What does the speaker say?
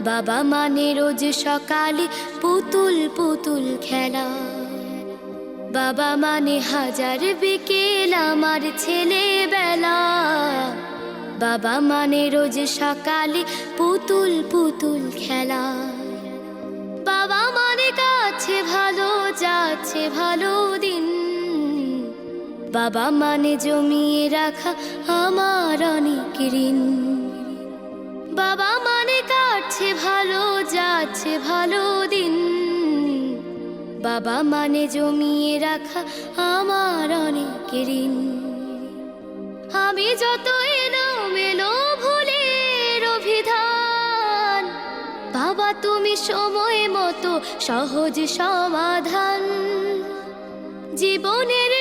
বাবা মানে রোজ সকালে পুতুল পুতুল খেলা। বাবা মানে হাজার বিকেল আমার ছেলেবেলা। বাবা মানে রোজ সকালে পুতুল পুতুল খেলা। বাবা মানে কাছে ভালো যাচ্ছে ভালো দিন। বাবা মানে জমিয়ে রাখা আমার অনেক ঋণ। বাবা মানে কাটছে ভালো যাচ্ছে ভালো দিন। বাবা মানে জমিয়ে রাখা আমার অনেক ঋণ। আমি যত এলোমেলো ভুলের অভিধান, বাবা তুমি সময় মতো সহজ সমাধান। জীবনের